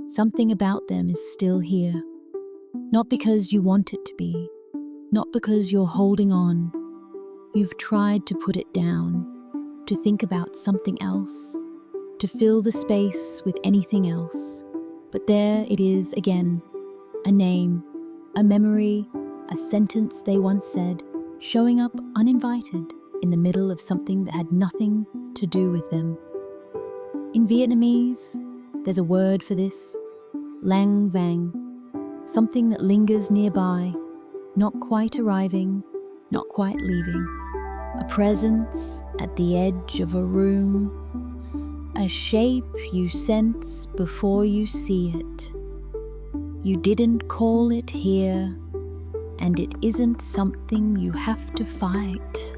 Something about them is still here. Not because you want it to be, not because you're holding on. You've tried to put it down, to think about something else, to fill the space with anything else. But there it is again, a name, a memory, a sentence they once said, showing up uninvited in the middle of something that had nothing to do with them. In Vietnamese, there's a word for this, lảng vảng, something that lingers nearby, not quite arriving, not quite leaving. A presence at the edge of a room, a shape you sense before you see it. You didn't call it here, and it isn't something you have to fight.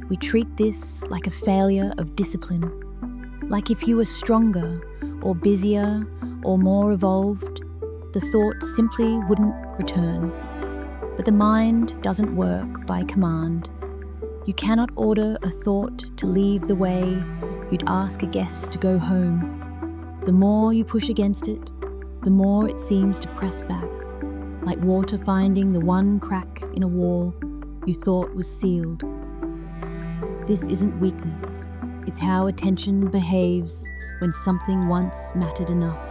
We treat this like a failure of discipline, like if you were stronger or busier or more evolved, the thought simply wouldn't return. But the mind doesn't work by command. You cannot order a thought to leave the way you'd ask a guest to go home. The more you push against it, the more it seems to press back, like water finding the one crack in a wall you thought was sealed. This isn't weakness. It's how attention behaves when something once mattered enough.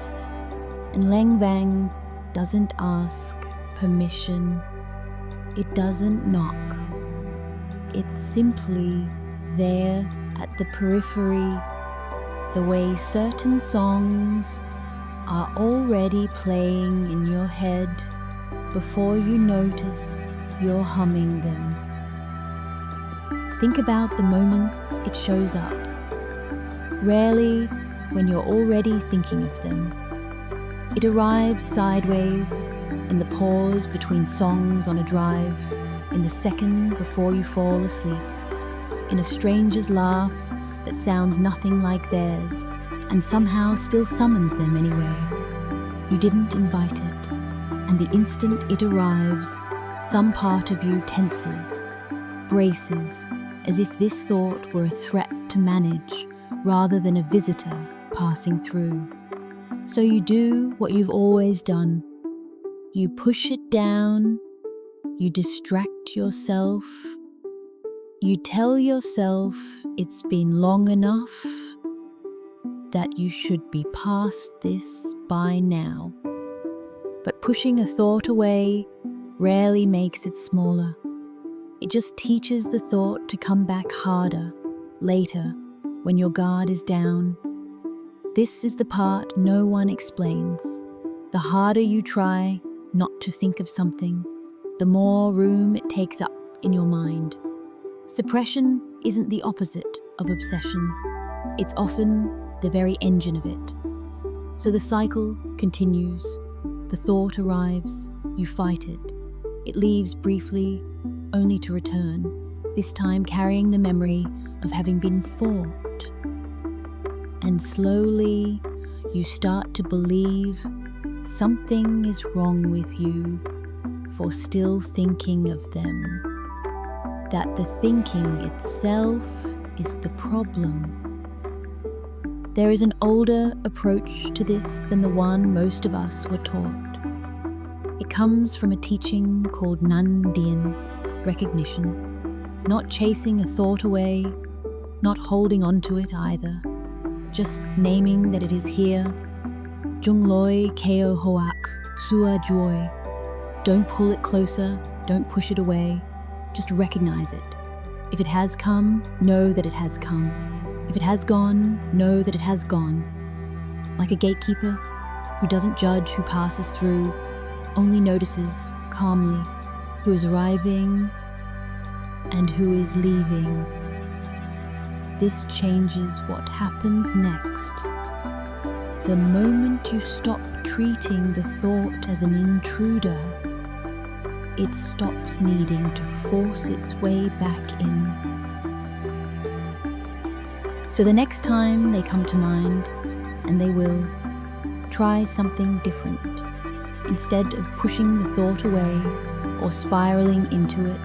And lảng vảng doesn't ask permission. It doesn't knock. It's simply there at the periphery, the way certain songs are already playing in your head before you notice you're humming them. Think about the moments it shows up. Rarely when you're already thinking of them. It arrives sideways, in the pause between songs on a drive, in the second before you fall asleep, in a stranger's laugh that sounds nothing like theirs, and somehow still summons them anyway. You didn't invite it, and the instant it arrives, some part of you tenses, braces, as if this thought were a threat to manage rather than a visitor passing through. So you do what you've always done. You push it down, you distract yourself, you tell yourself it's been long enough, that you should be past this by now. But pushing a thought away rarely makes it smaller. It just teaches the thought to come back harder, later, when your guard is down. This is the part no one explains. The harder you try not to think of something, the more room it takes up in your mind. Suppression isn't the opposite of obsession. It's often the very engine of it. So the cycle continues. The thought arrives, you fight it. It leaves briefly, only to return, this time carrying the memory of having been fought. And slowly, you start to believe something is wrong with you for still thinking of them. That the thinking itself is the problem. There is an older approach to this than the one most of us were taught. It comes from a teaching called Nhận, recognition. Not chasing a thought away, not holding on to it either. Just naming that it is here. Jung loi keo hoak, sua joy. Don't pull it closer, don't push it away. Just recognize it. If it has come, know that it has come. If it has gone, know that it has gone. Like a gatekeeper who doesn't judge who passes through, only notices calmly who is arriving and who is leaving. This changes what happens next. The moment you stop treating the thought as an intruder, it stops needing to force its way back in. So the next time they come to mind, and they will, try something different. Instead of pushing the thought away or spiraling into it,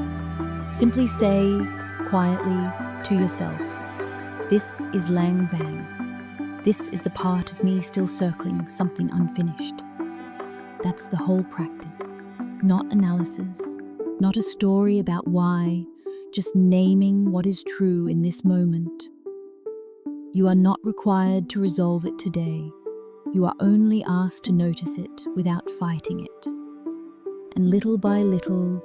simply say quietly to yourself, "This is lảng vảng. This is the part of me still circling something unfinished. That's the whole practice. Not analysis, not a story about why, just naming what is true in this moment. You are not required to resolve it today. You are only asked to notice it without fighting it. And little by little,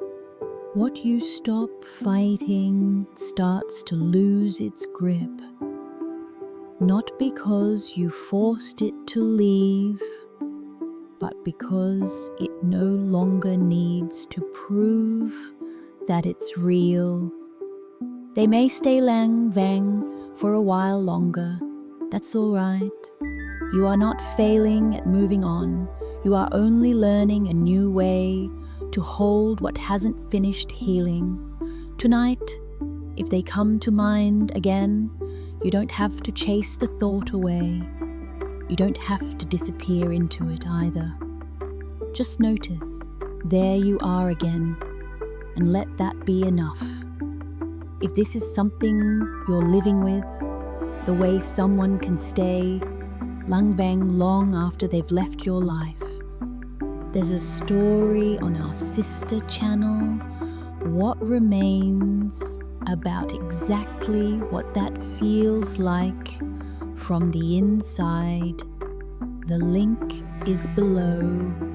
what you stop fighting starts to lose its grip. Not because you forced it to leave, but because it no longer needs to prove that it's real. They may stay lang vang for a while longer. That's all right. You are not failing at moving on. You are only learning a new way to hold what hasn't finished healing. Tonight, if they come to mind again, you don't have to chase the thought away. You don't have to disappear into it either. Just notice, there you are again, and let that be enough. If this is something you're living with, the way someone can stay lang vang long after they've left your life, there's a story on our sister channel, What Remains, about exactly what that feels like from the inside. The link is below.